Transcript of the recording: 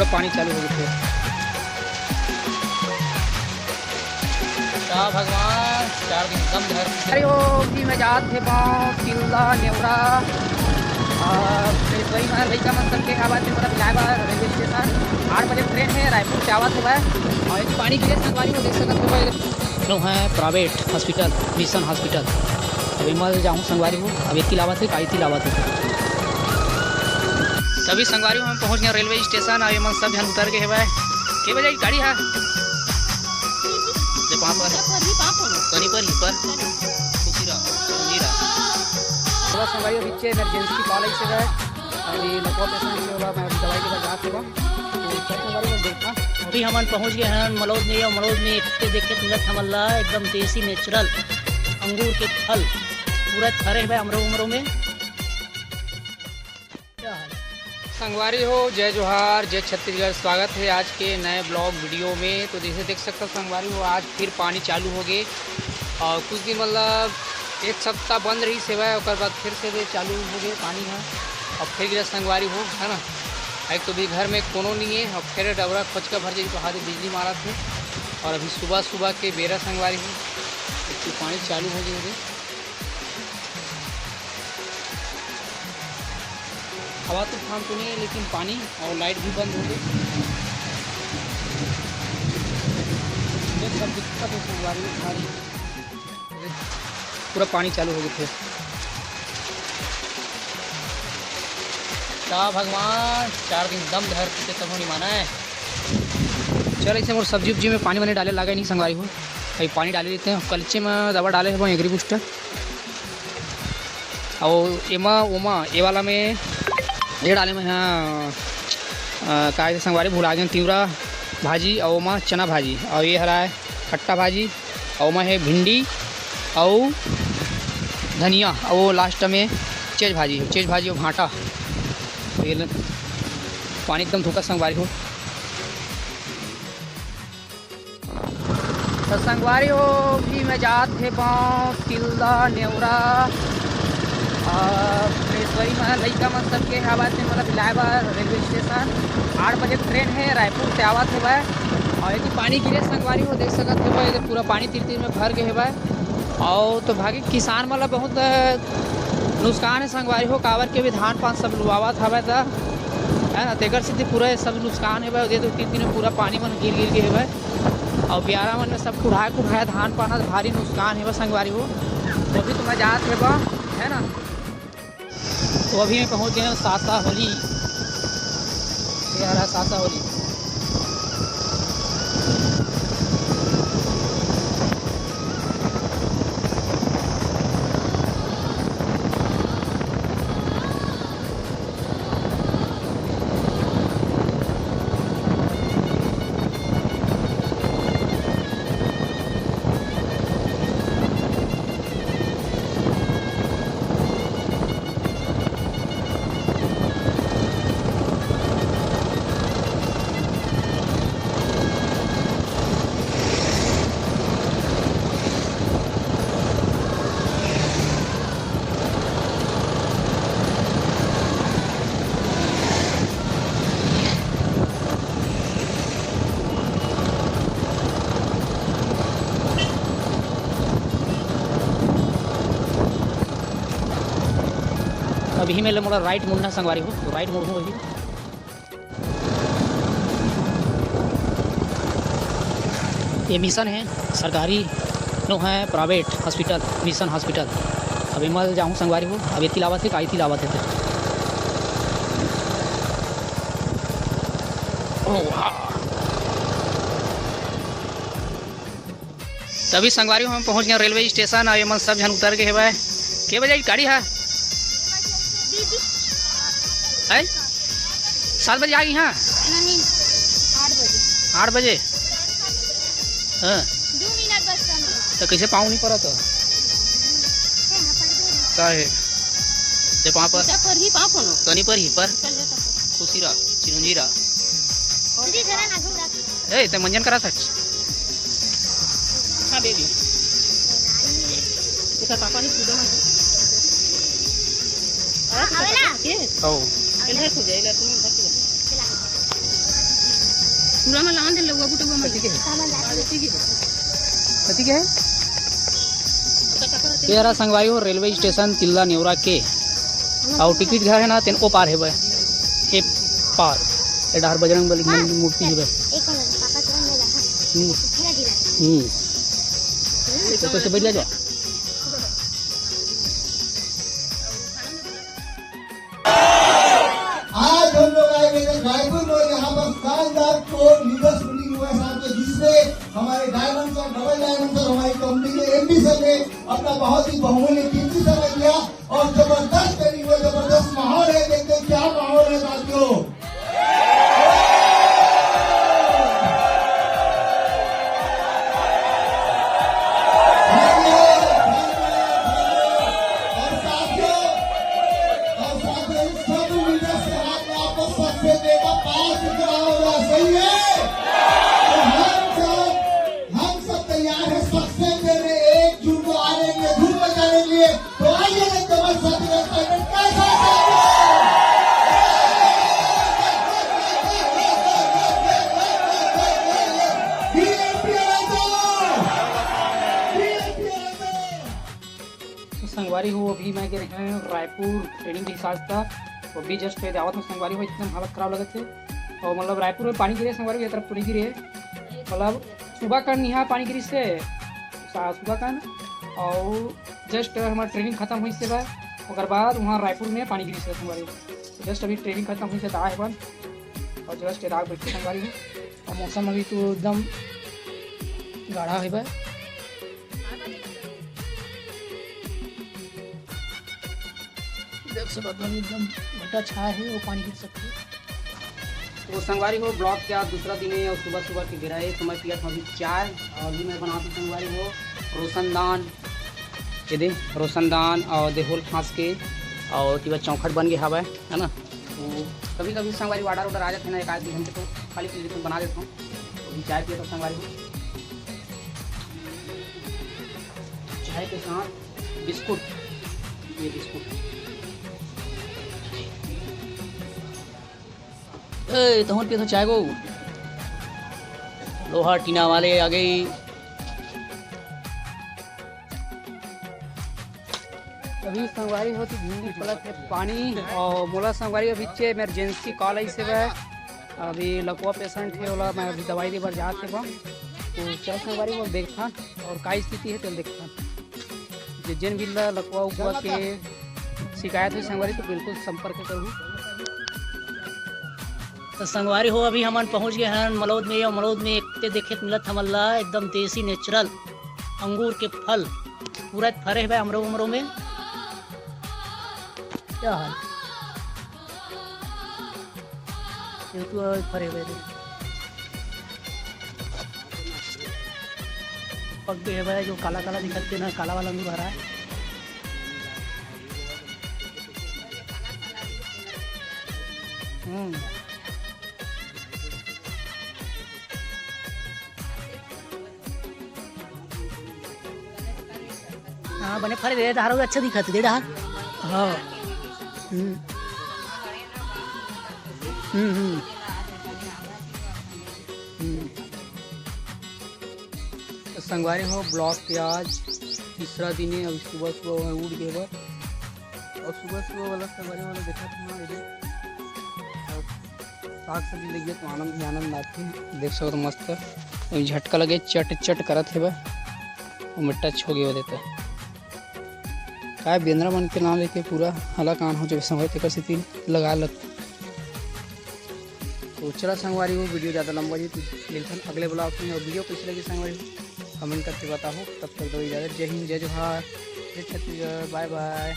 पूरा पानी चालू हो गया। क्या भगवान 4 दिन कम घर की में जात थे पाँव किला नेवरा वही हमारे भाई का मतलब के आवाज़ में मतलब जाए बार रेलवे स्टेशन 8 बजे ट्रेन है रायपुर से आवाज़ हुआ है और एक पानी की संगवारी को देख सकते हो लोग हैं प्राइवेट हॉस्पिटल मिशन हॉस्पिटल। अभी मैं जाऊँ संगवारी को अब एक लावत है काई लावत है सभी संगवारी हम पहुँच गए रेलवे स्टेशन। अभी मन सब जन उतर के है के बजे गाड़ी है कहीं पर ही पर खुशी थोड़ा संगवारी पीछे इमरजेंसी कॉलेज से गए अभी लखवा पेशेंट होगा मैं दवाई के बाद जाते हुआ अभी हम पहुँच गए हैं मलौद में। और मलौद में एक देखे तुरंत हमला एकदम देसी नेचुरल अंगूर के फल पूरा फरे हुए अमरों में। संगवारी हो जय जोहार जय छत्तीसगढ़, स्वागत है आज के नए ब्लॉग वीडियो में। तो जैसे देख सकते हो संगवारी हो आज फिर पानी चालू हो गए और कुछ दिन मतलब एक सप्ताह बंद रही सेवा है और बाद फिर से चालू हो गए पानी है और फिर गिरा संगवारी हो है ना। एक तो भी घर में कोनो नहीं है और फिर डबरा खोज का भर जाए तो हाथ बिजली मारा थे और अभी सुबह सुबह के बेरा संगवारी हो तो पानी चालू हो गए। हवा तो थाम तो नहीं है लेकिन पानी और लाइट भी बंद हो गई। सब दिक्कत है संगवारी में सारी पूरा पानी चालू हो गए थे। क्या भगवान 4 दिन दम धर के तब नहीं माना है। चल ऐसे और सब्जी उब्जी में पानी वानी डाले लगा नहीं संगवारी हो कहीं पानी डाले देते हैं। कलचे में दवा डाले हैं एग्री बूस्टर और एमा ओमा ये वाला में ये डाले में हाँ का संगवारी भुला गए तिवरा भाजी और ओमा चना भाजी और ये हरा है खट्टा भाजी और ओमा है भिंडी और धनिया और वो लास्ट में चेज भाजी और भाटा। तो ये पानी एकदम धोखा संगवारी हो तो संगवारी हो भी मैं जात थे पाँव किला नेवरा वही हमारे भाई का मतलब के आवाज़ में मतलब लाए बार रेलवे स्टेशन 8 बजे ट्रेन है रायपुर से आवाज़ हुआ है और यदि पानी गिरे संगवारी हो देख सकते हो इधर पूरा पानी तीर में भर गए है और तो भागी किसान मतलब बहुत नुकसान है संगवारी हो कावर के भी धान पान सब लुआवा था है ना तेकर से पूरा सब नुकसान है भाई दे 2-3 दिन में पूरा पानी मन गिर गए है और 11 मन में सब कुढ़ाया धान पाना भारी नुकसान है संगवारी हो। तो अभी तो मैं जात है ना तो अभी मैं पहुंच गए सासा होली ये रहा सासा होली। अभी मेरे मोड़ा राइट मुड़ना संगवारी हो तो राइट मुड़ अभी ये मिशन है सरकारी नो है प्राइवेट हॉस्पिटल मिशन हॉस्पिटल। अभी मैं जाऊँ संगवारी हो अब इतनी लावत है काई थी लावत है तभी संगवारी हम पहुँच गए रेलवे स्टेशन। अभी मन सब जन उतर के है के बजे गाड़ी है 7 बजे आ गई। हाँ 8 बजे हाँ 2 मिनट बस तो कैसे पाँव नहीं पड़ा तो पाँव पर कहीं पर ही पर खुशी रहा चिरंजी रहा तो मंजन करा सच हाँ बेबी पापा नहीं पूजा पूरा में लान दे लोग बुटो में ठीक है ठीक है तेरा संगवारी हो रेलवे स्टेशन तिल्ला नेवरा के और टिकट घर है ना तेन ओ पार है भाई ए पार एडार बजरंग बली मूर्ति है तो कैसे बैठ जा आज हम लोग आए हुए हैं रायपुर और यहाँ पर शानदार को लीडर्स मीटिंग हुआ है साथ में, जिसमें हमारे diamond sir, double diamond sir, हमारी कंपनी के एमडी सर ने अपना बहुत ही बहुमूल्य कीमती समय दिया और जबरदस्त ट्रेनिंग हुआ, जबरदस्त माहौल है। देखते हैं क्या माहौल है साथियों। हम सब तैयार हैं सक्सेस देने, एक जून को आने के लिए, धूम मचाने के लिए। तो आइए ना कमल साथी का एक्साइटमेंट कैसा है? संगवारी हो अभी मैं गए हैं रायपुर ट्रेनिंग के हिसाब था, वो भी जस्ट पे दावत में संगवारी हो इतना हालत खराब लगे थे। और मतलब रायपुर में पानी गिरे, संगवारी की तरफ पूरी गिरे, मतलब सुबह का यहाँ पानी गिरी से सुबह का और जस्ट हमारा ट्रेनिंग खत्म हुई से बाद बाद वहाँ रायपुर में पानी गिरी से संगवारी। जस्ट अभी ट्रेनिंग खत्म हुई से दाग है बन और जस्ट दाग बैठ संगवारी हो। और मौसम अभी तो एकदम गाढ़ा है भाई, देख सकते हो एकदम घटा छाया है, वो पानी गिर सकती है। तो संगवारी हो ब्लॉक का दूसरा दिन है और सुबह सुबह के गिराए समय पिया था अभी चाय और अभी मैं बनाती संगवारी हो रोशनदान, ये दे रोशनदान और देहोल खास के और कि चौखट बन गया हवा है ना। तो कभी कभी संगवारी ऑर्डर आ जाते हैं ना, एक आध घंटे तो खाली पीली बना देता हूँ। तो अभी चाय पिया था संगवारी हो, चाय के साथ बिस्कुट, ये बिस्कुट तो पिया तो चाय को लोहा टीना वाले आ गई। अभी संगवारी होती भिंडी पलक है पानी और मोला संगवारी अभी चे इमरजेंसी कॉल आई से वह अभी लकवा पेशेंट है वाला, मैं अभी दवाई दे बार जाते बा तो चल संगवारी वो देखता और का स्थिति है तो देखता जिन भी लकवा उकवा के शिकायत हुई संगवारी तो बिल्कुल संपर्क करूँ। तो संगवारी हो अभी हम पहुंच गए हैं मलौद में, और मलौद में एक देखे मिलत हमला एकदम देसी नेचुरल अंगूर के फल पूरा फरे है अमरो उमरों में। क्या हाल तो फरे हुए पक गए भाई, जो काला काला दिखते ना काला वाला अंगूर भरा है। हाँ बने फरे दे दारू अच्छा दिखत दे डा। हाँ संगवारी हो ब्लॉक के आज तीसरा दिन है। अभी सुबह सुबह उठ गए और सुबह सुबह वाला संगवारी वाला देखा था साग सब्जी लगी तो आनंद ही आनंद आते हैं। देख सकते मस्त अभी झटका लगे चट चट करत है भाई, मिट्टा छो गए देता काय बेंद्रा मन के नाम लेके पूरा हला कान हो जब समय तक स्थिति लगा लग। तो चला संगवारी हो वीडियो ज़्यादा लंबा जी तो मिलते हैं अगले ब्लॉग में। और वीडियो कैसी लगी संगवारी कमेंट करके बताओ। तब तक दो इजाज़त, जय हिंद, जय जोहार, जय छत्तीसगढ़, बाय बाय।